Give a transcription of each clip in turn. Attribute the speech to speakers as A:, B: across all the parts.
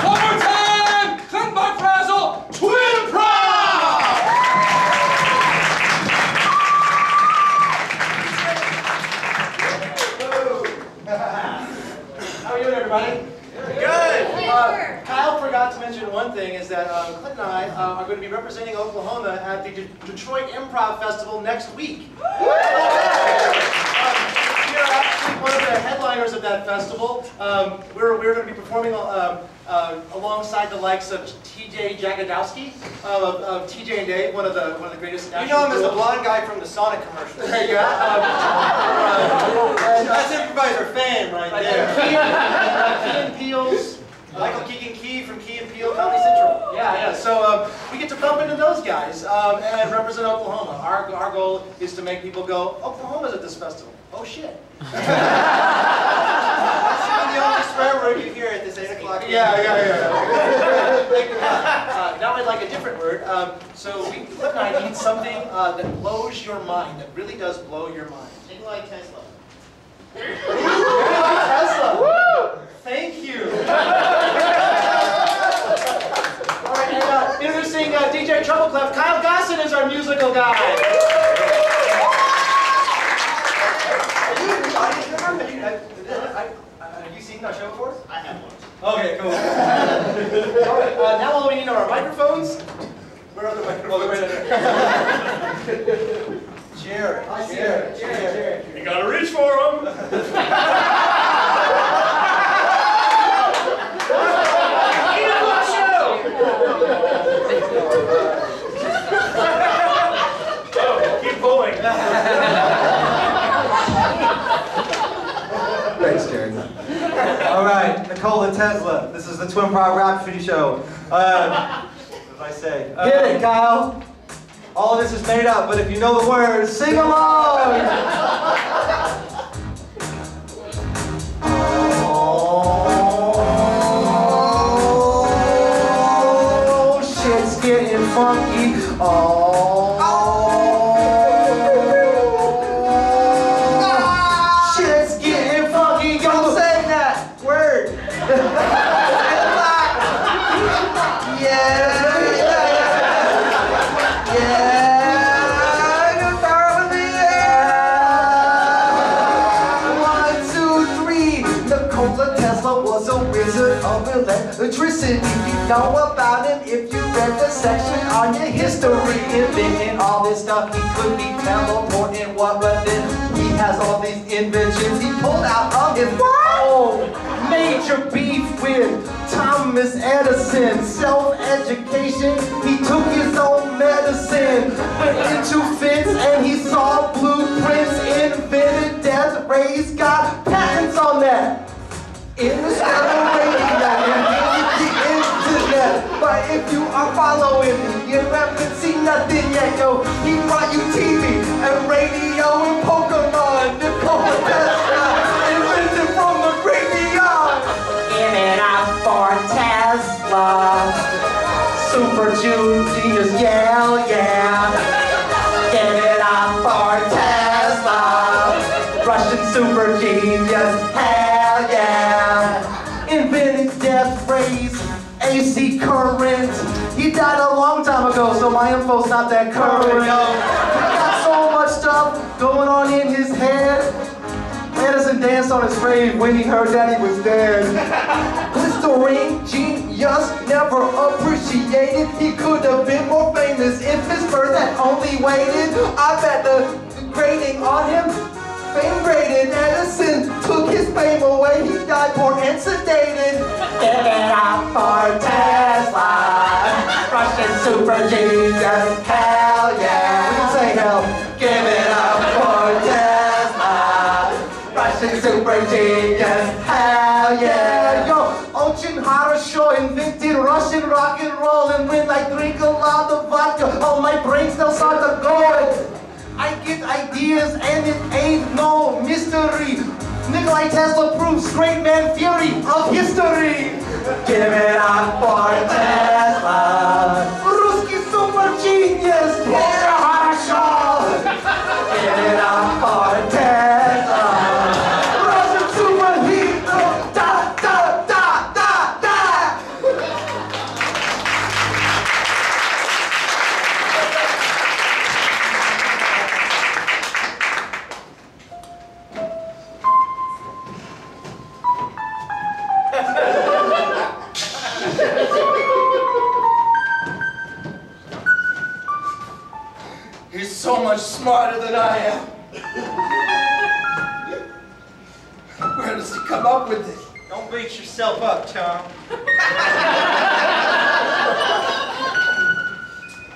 A: One more time! Clint Vrazel, Twinprov!
B: How are you doing, everybody? Good! Kyle forgot to mention one thing, is that Clint and I are going to be representing Oklahoma at the Detroit Improv Festival next week. We are actually one of the headliners of that festival. We're going to be performing alongside the likes of TJ Jagodowski of TJ and Dave, one of the greatest.
C: You know him as the blonde guy from the Sonic commercial.
B: Yeah.
C: That's improviser fame right there.
B: Key and Peele's.
C: Michael Keegan-Key from Key and Peele Comedy Central.
B: Yeah. So we get to bump into those guys and represent Oklahoma. Our goal is to make people go, Oklahoma's at this festival. Oh shit.
C: That's the only swear word you hear at this 8 o'clock.
B: Yeah. Now I'd like a different word. So Clint and I need something that blows your mind, that really does blow your mind.
C: Nikolai Tesla.
B: Tesla. Woo! Thank you. All right, and introducing DJ Troupe, Kyle Gosson is our musical guy.
C: Have you seen our show before?
B: I have one.
C: Okay, cool.
B: All right, now all we need are our microphones. Where are the microphones?
C: Cheer.
A: You gotta reach for them. Keep pulling.
C: Thanks, Jared. All right, Nikola Tesla. This is the Twinprov Rhapsody Show. What did I say? Hit it, Kyle. All of this is made up, but if you know the words, sing along! Oh, shit's getting funky. Shit's getting funky. Don't say that word. Yeah. Electricity, you know about him if you read the section on your history. Inventing all this stuff, he could be teleporting what, but then he has all these inventions he pulled out of his world. Major beef with Thomas Edison, self-education, he took his own medicine, went into fits and he saw blueprints, invented death rays, got patents on that. In the celebrating that the internet. But if you are following me, you haven't seen nothing yet, yo. He brought you TV and radio and Pokemon. Nikola Tesla invented from the graveyard. Give it up for Tesla. Super genius, yeah. Give it up for Tesla. Russian super genius, hell yeah. Invented death rays, AC current. He died a long time ago, so my info's not that current. He got so much stuff going on in his head. Edison danced on his grave when he heard that he was dead. History, genius, never appreciated. He could have been more famous if his birth had only waited. I bet the grading on him, fame graded. Edison took his fame away. He died poor and sedated. Give it up for Tesla. Russian super genius, hell yeah. We can say hell. Give it up for Tesla. Russian super genius, hell yeah. Yo, Ochin Harasho invented Russian rock and roll, and when I drink a lot of vodka, all my brains still start to go. I get ideas and it ain't no mystery. Nikolai Tesla proves great man theory of history. Give it up for Tesla. Ruski super genius. Give it up for Tesla. Russian super hero. Da da da da.
D: much smarter than I am. Where does he come up with it?
E: Don't beat yourself up, Tom.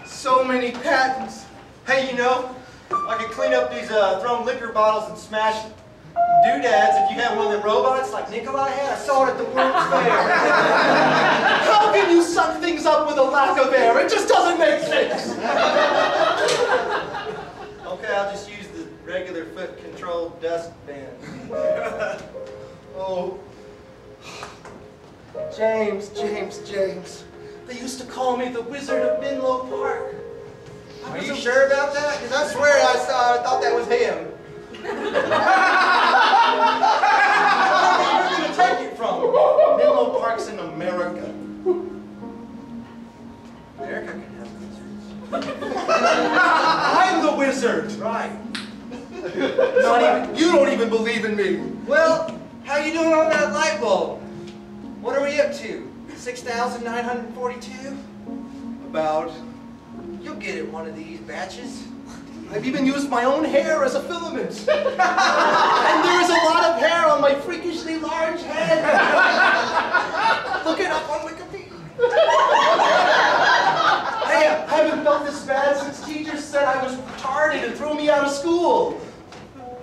D: So many patents.
E: Hey, you know, I could clean up these thrown liquor bottles and smash doodads if you had one of them robots like Nikolai had. I saw it at the World's Fair.
D: How can you suck things up with a lack of air? It just doesn't make sense.
E: Okay, I'll just use the regular foot-controlled dustbin.
D: Oh. James. They used to call me the Wizard of Menlo Park.
E: Are you sure about that? Because I swear I thought that was him. Where are you going to take it from?
D: Menlo Park's in America.
E: America can have wizards.
D: I'm the wizard.
E: Right.
D: You don't even believe in me.
E: Well, how you doing on that light bulb? What are we up to? 6,942?
D: About.
E: You'll get it one of these batches.
D: I've even used my own hair as a filament. And there is a lot of hair on my freakishly large head. Look it up on Wikipedia. I haven't felt this bad since teachers said I was retarded and threw me out of school.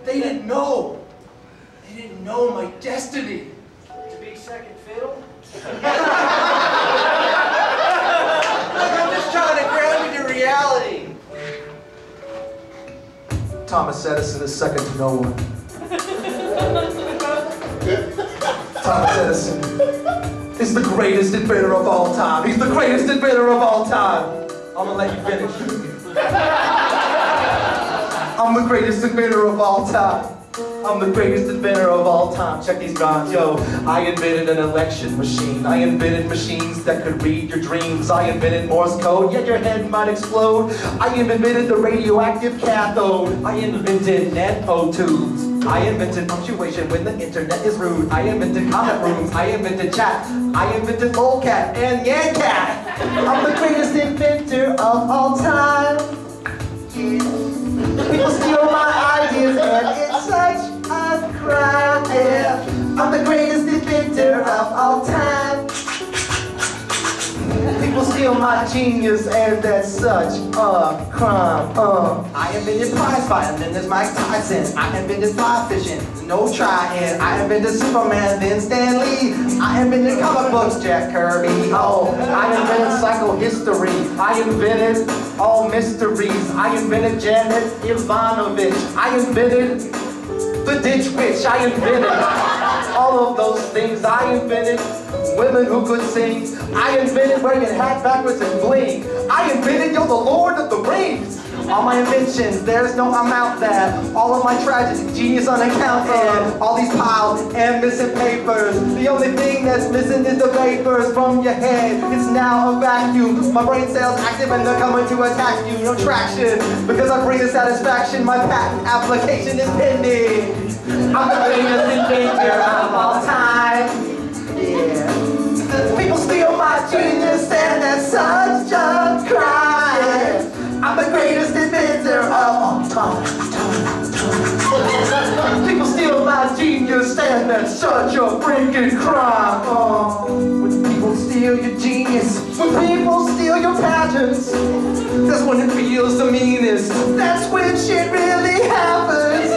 D: They didn't know. They didn't know my destiny.
E: To be second fiddle? I'm just trying to ground you to reality.
C: Thomas Edison is second to no one. Thomas Edison is the greatest inventor of all time. He's the greatest inventor of all time. I'm gonna let you finish. I'm the greatest inventor of all time. I'm the greatest inventor of all time. Check these rhymes, yo. I invented an election machine. I invented machines that could read your dreams. I invented Morse code, yet your head might explode. I invented the radioactive cathode. I invented Nepo tubes. I invented punctuation when the internet is rude. I invented comment rooms. I invented chat. I invented lolcat and yancat. I'm the greatest inventor of all time. Yeah. People steal my ideas and it's such a crime. Yeah. I'm the greatest inventor of all time. People steal my genius and that's such a crime. I invented prize fighting, then there's Mike Tyson. I invented fly fishing, no trying. I invented Superman, then Stan Lee. I invented comic books, Jack Kirby. Oh, I invented psychohistory. I invented all mysteries. I invented Janet Ivanovich. I invented the ditch witch. I invented all of those things. I invented women who could sing. I invented wearing a hat backwards and bling. I invented, yo, the Lord of the Rings. All my inventions, there's no amount that. All of my tragedy, genius unaccounted. All these piles and missing papers. The only thing that's missing is the vapors from your head. It's now a vacuum. My brain cells active and they're coming to attack you. No traction, because I bring the satisfaction. My patent application is pending. I'm the greatest inventor of all time. Yeah. People steal my genius and that's such a crime. I'm the greatest inventor of all time. People steal my genius and that's such a freaking crime. When people steal your genius, when people steal your patents, that's when it feels the meanest. That's when shit really happens.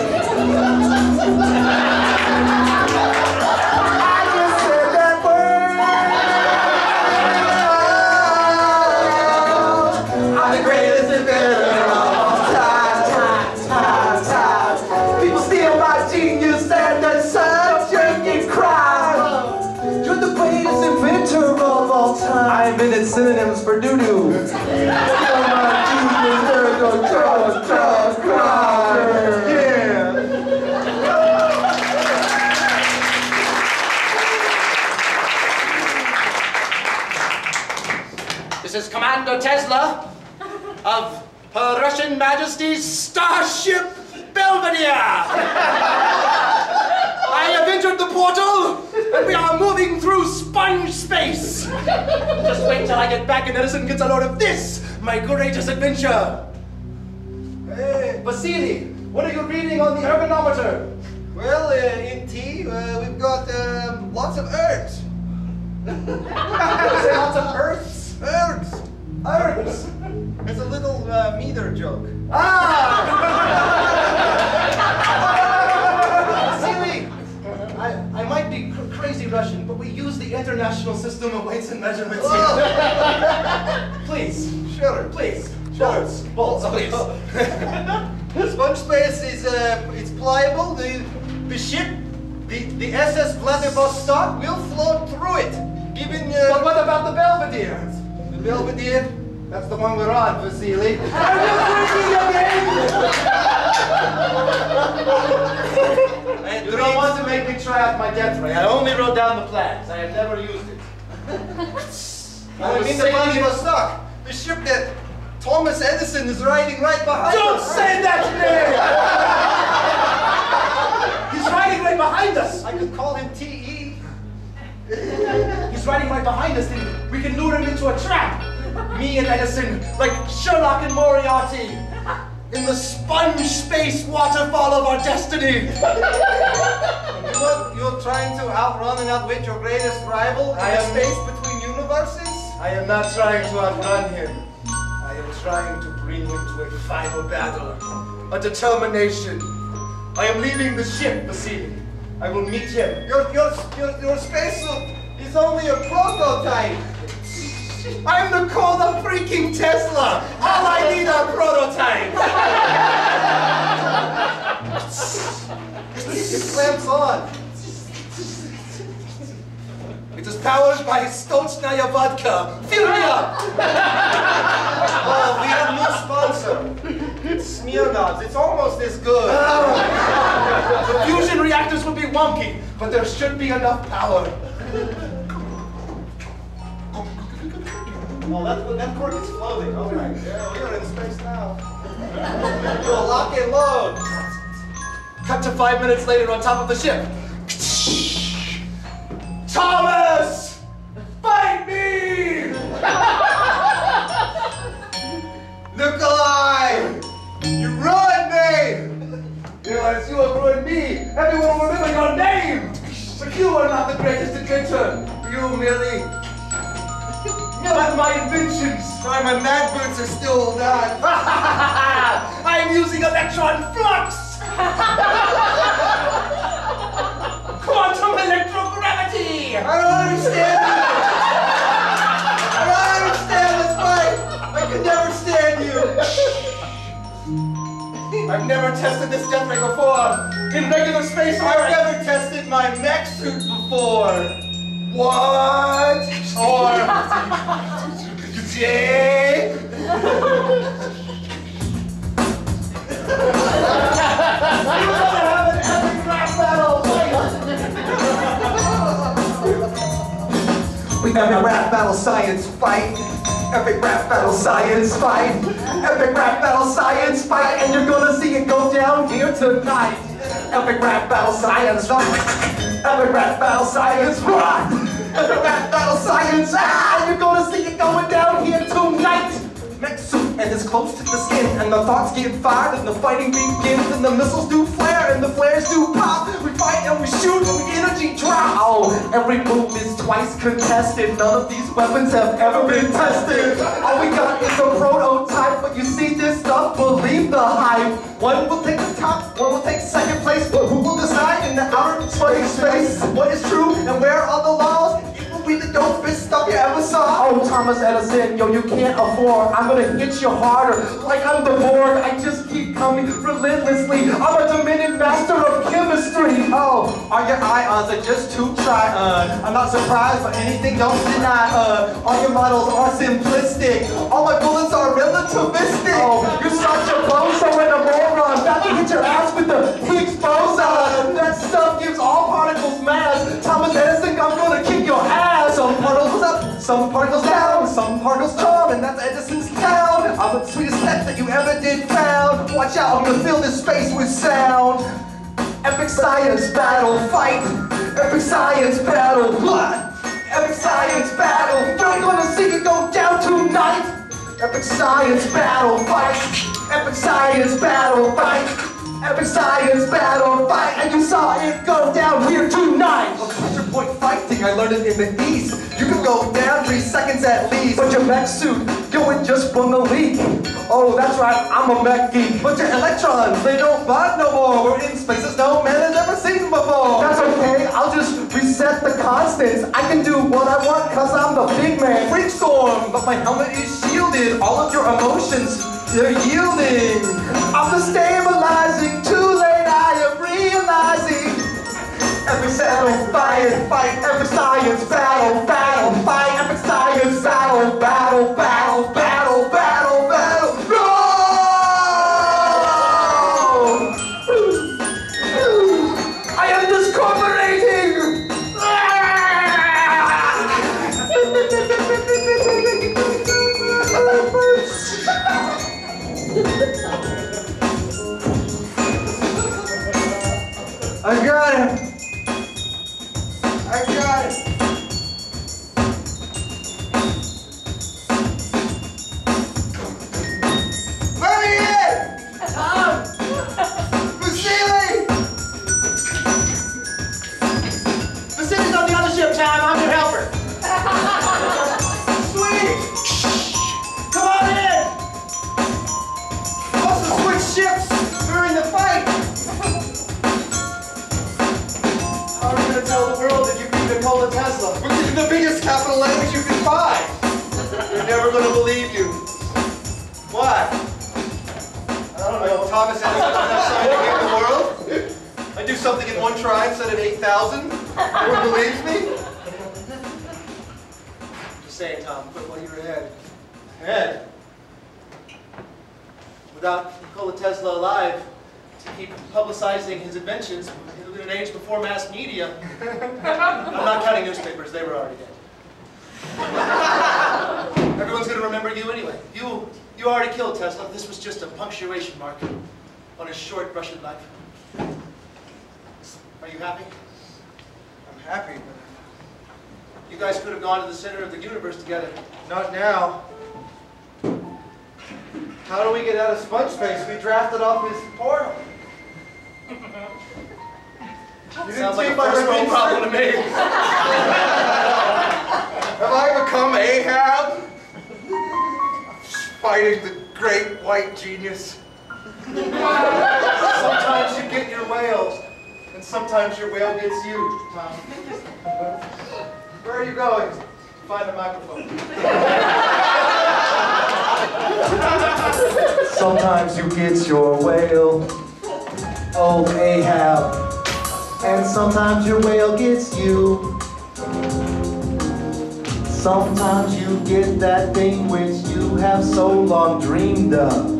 C: I invented synonyms for doo-doo. Yeah.
B: This is Commander Tesla of Her Russian Majesty's Starship Belvedere. I have entered the portal, and we are moving through sponge space. Just wait till I get back and Edison gets a load of this, my greatest adventure.
E: Hey,
B: Vasily, what are you reading on the ergonometer?
D: Well, in tea, we've got lots of herbs.
B: Say lots of earths?
D: Herbs.
B: Herbs.
D: It's a little meter joke.
B: Ah! Vasily, I might be crazy Russian, but we use the international system of weights and measurements here. Please.
D: Sure.
B: Please.
D: Bolts.
B: Bolts, please.
D: Sponge space is it's pliable. The ship, the SS Vladivostok will float through it. Given
B: But what about the Belvedere?
D: the Belvedere.
B: That's the one we're on, Vasily. Are you drinking again? You don't want to make me try out my death ray. I only wrote down the plans. I have never used it.
D: I mean the Vladivostok, the ship that Thomas Edison is riding right behind
B: Don't
D: us.
B: say that name! He's riding right behind us.
D: I could call him T.E.
B: He's riding right behind us, and we can lure him into a trap. Me and Edison, like Sherlock and Moriarty, in the sponge space waterfall of our destiny.
D: You're trying to outrun and outwit your greatest rival in the space between universes?
B: I am not trying to outrun him. I am trying to bring him to a final battle, a determination. I am leaving the ship, Vasily. I will meet him.
D: Your spacesuit is only a prototype.
B: I'm the Nikola freaking Tesla. All I need are prototypes.
D: It clamps on.
B: It is powered by Stolchnaya vodka. Fill me up.
D: Oh, we have a new sponsor. It's Smirnoff. It's almost as good.
B: The fusion reactors will be wonky, but there should be enough power.
D: Oh, that cork is floating. All right. Yeah, we are in space now. You'll lock and load.
B: Cut to 5 minutes later on top of the ship. Thomas! Fight me!
D: Nikolai! You ruined me!
B: Yes, you have ruined me. Everyone will remember your name. But you are not the greatest inventor. You merely... But my inventions.
D: Sorry, my mad boots are still alive.
B: I am using electron flux. Quantum electrogravity.
D: I don't understand you. I don't understand this fight. I can never stand you.
B: I've never tested this death ray before. In regular space,
D: I've never tested my mech suit before.
B: What? Or Jay?
C: We have a rap battle science fight. Epic rap battle science fight. Epic rap battle science fight. And you're gonna see it go down here tonight. Epic rap battle science fight. Epic rap battle science fight. Epic rap battle science. And you're gonna see it going down here tonight. Next suit and it's close to the skin. And the thoughts get fired and the fighting begins. And the missiles do flare and the flares do pop. We fight and we shoot and the energy drops. Oh, every move is twice contested. None of these weapons have ever been tested. All we got is a prototype. But you see this stuff, believe the hype. One will take the top, one will take second place. But who will decide in the outer space what is true and where are the laws? It will be the dopest stuff you ever saw. Oh, Thomas Edison, yo, you can't afford. I'm gonna hit you harder, like I'm the Borg. I just keep coming relentlessly. I'm a demented master of chemistry. Oh, are your ions are just too try? I'm not surprised by anything, don't deny. All your models are simplistic. All my bullets are relativistic. Oh, you're such a bozo and a moron. About to hit your ass with the Higgs boson. That stuff gives all particles mass. Thomas Edison, I'm gonna kick your ass. Some particles up, some particles down, some particles come, and that's Edison's town. I'm the sweetest pet that you ever did found. Watch out, I'm gonna fill this space with sound. Epic science battle fight. Epic science battle blood. Epic science battle. You're gonna see it go down tonight. Epic science battle fight. Epic science battle fight. Epic science battle fight. And you saw it go down here tonight.
F: Well, pressure point fighting, I learned it in the East. You can go down 3 seconds at least.
C: But your mech suit, yo, it just sprung a leak. Oh, that's right, I'm a mech geek.
F: But your electrons, they don't bond no more. We're in spaces no man has ever seen before.
C: That's okay, I'll just reset the constants. I can do what I want cause I'm the big man.
F: Freak storm, but my helmet is shielded. All of your emotions, they're yielding.
C: I'm the stabilizing, too late I am realizing. Epic science fight, fight, epic science battle, battle, fight, epic science battle, battle, battle, battle, battle, battle, no! I am discorporating!
F: I got it. I got it. Let me in!
B: Tom!
F: Vasily!
B: Vasily's on the other ship, Tom. I'm your helper.
F: Sweet!
B: Come on in!
F: Also switch ships during the fight!
B: How are we going to tell the world that you beat Nikola Tesla?
F: We're using the biggest capital language you can find! They're never gonna believe you. Why? I don't know, Thomas Edison doesn't have something to give the world? I do something in 1 try instead of 8,000? No one believes me?
B: Just saying, Tom, quit while you're ahead.
F: Ed,
B: Without Nikola Tesla alive, to keep publicizing his inventions in an age before mass media. I'm not counting newspapers, they were already dead. Everyone's going to remember you anyway. You already killed Tesla. This was just a punctuation mark on his short Russian life. Are you happy?
F: I'm happy, but
B: You guys could have gone to the center of the universe together.
F: not now. How do we get out of sponge space? We drafted off his portal. You
B: Sounds like a
F: see my
B: first world problem to me.
F: Have I become Ahab? Fighting the great white genius.
B: Sometimes you get your whales, and sometimes your whale gets you, Tom.
F: Where are you going? Find a microphone.
C: Sometimes you get your whale, old Ahab, and sometimes your whale gets you. Sometimes you get that thing which you have so long dreamed of.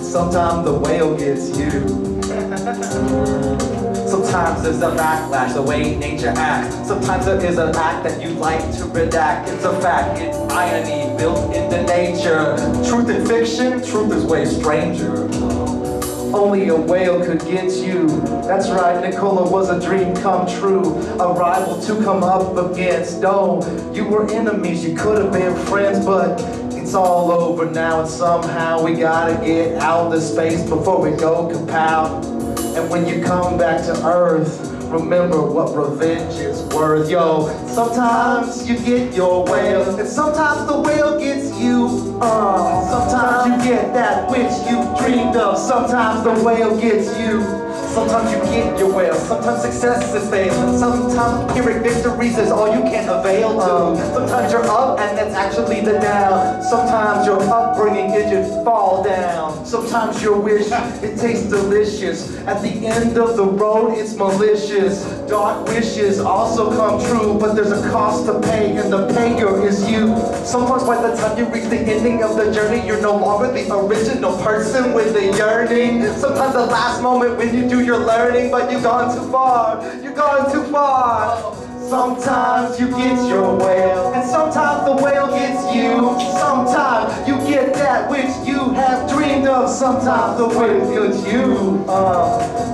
C: Sometimes the whale gets you. Sometimes there's a backlash, the way nature acts. Sometimes there is an act that you like to redact. It's a fact, it's irony built into nature. Truth in fiction, truth is way stranger. Only a whale could get you. That's right, Nikola was a dream come true. A rival to come up against. No, you were enemies, you could have been friends, but it's all over now, and somehow we gotta get out of space before we go kapow. And when you come back to Earth, remember what revenge is worth. Yo, sometimes you get your whale, and sometimes the whale gets you. Sometimes you get that which you dreamed of. Sometimes the whale gets you. Sometimes you get your whale. Sometimes success is failing. Sometimes Pyrrhic victories is all you can avail to. Sometimes you're up and that's actually the down. Sometimes your upbringing is just fall down. Sometimes your wish, it tastes delicious. At the end of the road, it's malicious. Dark wishes also come true, but there's a cost to pay, and the payer is you. Sometimes by the time you reach the ending of the journey, you're no longer the original person with the yearning. Sometimes the last moment when you do your learning, but you've gone too far. You've gone too far. Sometimes you get your whale, and sometimes the whale gets you. Sometimes you get that which you have dreamed of. Sometimes the whale gets you.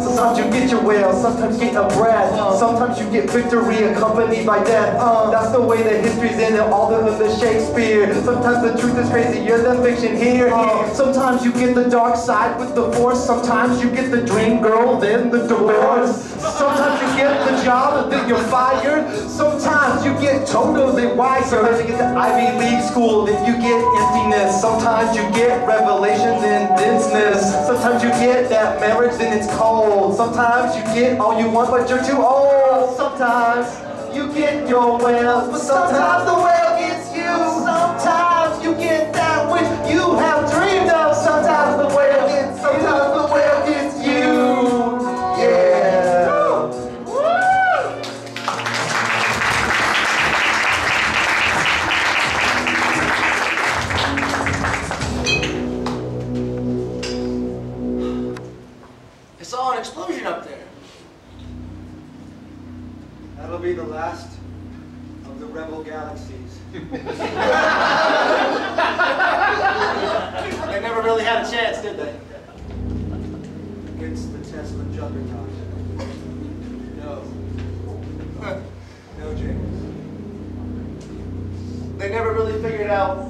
C: Sometimes you get your whale, sometimes you get a brat. Sometimes you get victory accompanied by death. That's the way that history's in all of the Shakespeare. Sometimes the truth is crazier than fiction here. Sometimes you get the dark side with the force. Sometimes you get the dream girl, then the divorce. Sometimes you get the job, then you're fired. Sometimes you get totally wiser. Sometimes you get the Ivy League school, then you get emptiness. Sometimes you get revelations and denseness. Sometimes you get that marriage, then it's cold. Sometimes you get all you want, but you're too old. Sometimes you get your whale, but sometimes the whale gets you. Sometimes you get that which you have dreamed of. Sometimes the whale gets you. Sometimes the whale gets you. Yeah.
B: I saw an explosion up there.
E: That'll be the last of the rebel galaxies.
B: They never really had a chance, did they?
E: Against the Tesla juggernaut. No. No, James.
B: They never really figured out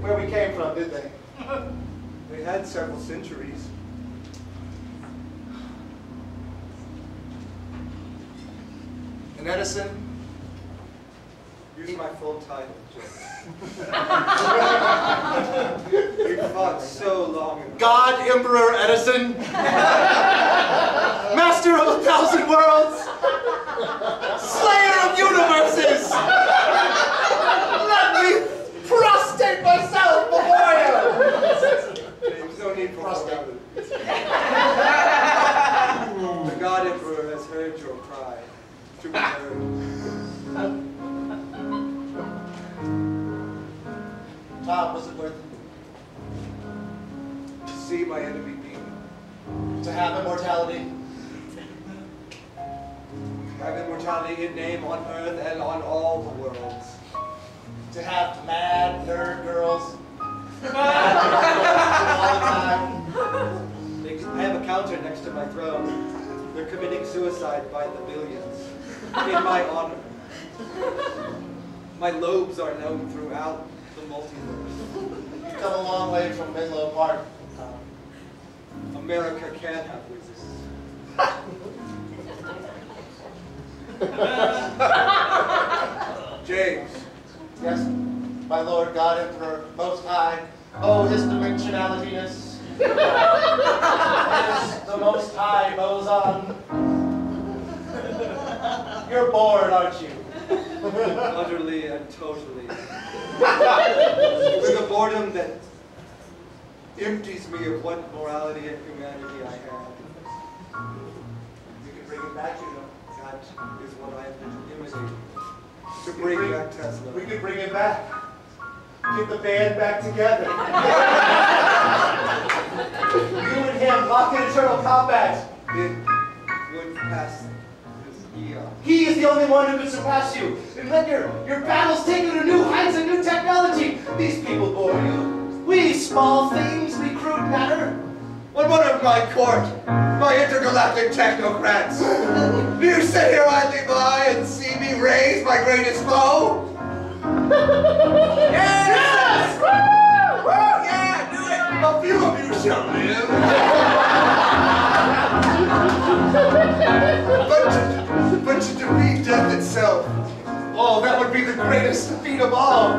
B: where we came from, did they?
E: They had several centuries.
B: And Edison?
E: Use my full title, James. We fought so long ago.
B: God, Emperor Edison, Master of 1,000 worlds, Slayer of universes, let me prostrate myself before you.
E: James, no need for prostrate. The God Emperor has heard your cry. To be heard.
B: Tom, what's it worth?
E: To see my enemy beaten.
B: To have immortality?
E: Have immortality in name on earth and on all the worlds.
B: To have mad nerd girls? Mad all the time?
E: I have a counter next to my throne. They're committing suicide by the billions. In my honor. My lobes are known throughout the multiverse.
B: You've come a long way from Menlo Park.
E: America can have wizards. James.
B: Yes, my Lord God Emperor, Most High, oh his dimensionalityness. Is the Most High boson. You're bored, aren't you?
E: Utterly and totally. With a boredom that empties me of what morality and humanity I have.
B: You can bring it back, you know.
E: That is what I have been imitating. To bring back Tesla.
B: We could bring it back. Get the band back together. You and him locked in eternal combat.
E: It would pass this eon.
B: He is the only one who could surpass you. And let your battles take you to new heights and new technology. These people bore you. We small things, we crude matter.
F: What of my court, my intergalactic technocrats? Do you sit here idly by and see me raise my greatest foe? Yes! Woo! Woo! Yeah, do it! A few of you shall live. but to defeat death itself, oh, that would be the greatest defeat of all.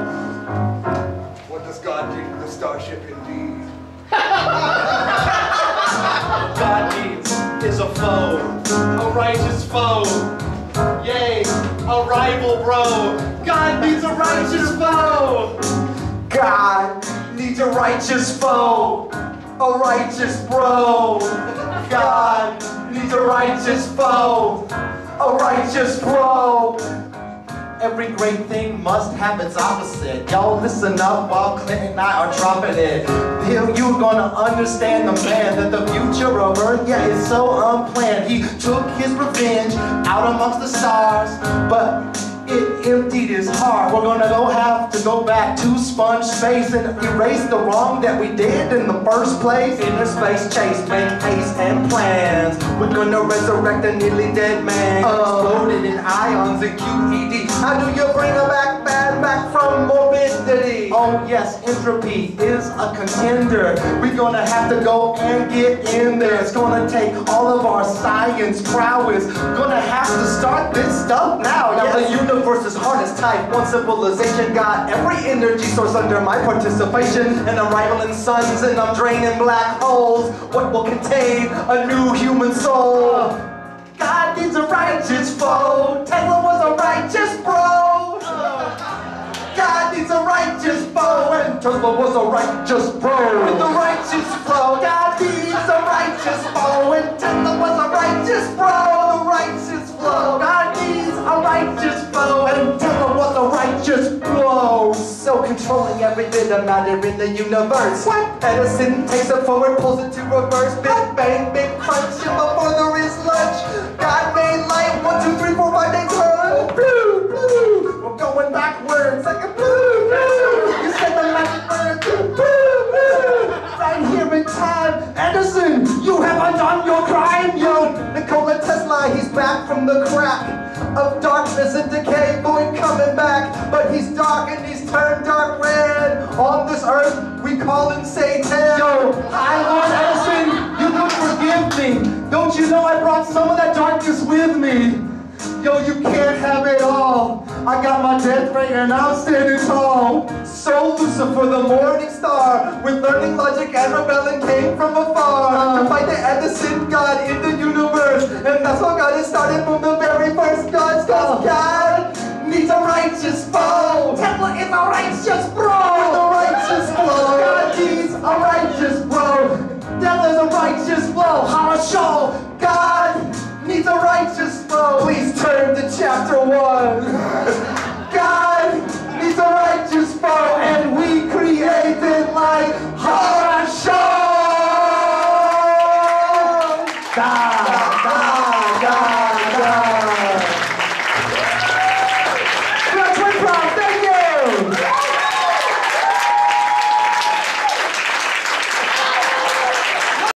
F: What does God do to the starship indeed?
B: God needs is a foe, a righteous foe. Yea, a rival bro. God needs a righteous foe.
C: God needs a righteous foe, a righteous bro. God needs a righteous foe, a righteous bro. Every great thing must have its opposite. Y'all listen up while Clint and I are dropping it. You're gonna understand the man that the future of Earth, yeah, is so unplanned. He took his revenge out amongst the stars, but it emptied his heart. We're gonna have to go back to sponge space and erase the wrong that we did in the first place. Inner space chase, make haste and plans. We're gonna resurrect a nearly dead man. Exploded in ions and QED. How do you bring a back from morbidity? Oh yes, entropy is a contender. We're gonna have to go and get in there. It's gonna take all of our science prowess. Gonna have to start this stuff now. Yes. The universe is hard as type. One civilization got every energy source under my participation. And I'm rivaling suns and I'm draining black holes. What will contain a new human soul? God needs a righteous foe. Tesla was a righteous bro. God needs a righteous foe. And Tesla was a righteous bro. With the righteous flow. God needs a righteous foe. And Tesla was a righteous bro. The righteous flow. God needs a righteous foe. And Tesla was a righteous bro. So controlling every bit of matter in the universe. What? Edison takes it forward, pulls it to reverse. Big bang, big crunch, and before there is lunch. God made light, 1, 2, 3, 4, 5, they turn. Blue, blue. We're going backwards like a blue, blue. You said the magic word, blue, blue. Right here in time. Edison, you have undone your crime, yo. Nikola Tesla, he's back from the crack of darkness and decay, boy coming back. But he's dark and he's turned dark red. On this earth, we call him Satan. Yo, hi Lord Edison, you could forgive me. Don't you know I brought some of that darkness with me? Yo, you can't have it all. I got my death ray and I'm standing tall. So Lucifer, the morning star, with learning, logic, and rebellion came from afar to fight the Edison God in the universe. And that's what God has started from the very first. God's God needs a righteous foe. Tesla is a righteous bro. With a righteous flow. God needs a righteous bro. Tesla is a righteous flow. Harasho. God needs a righteous foe. Please turn to chapter 1.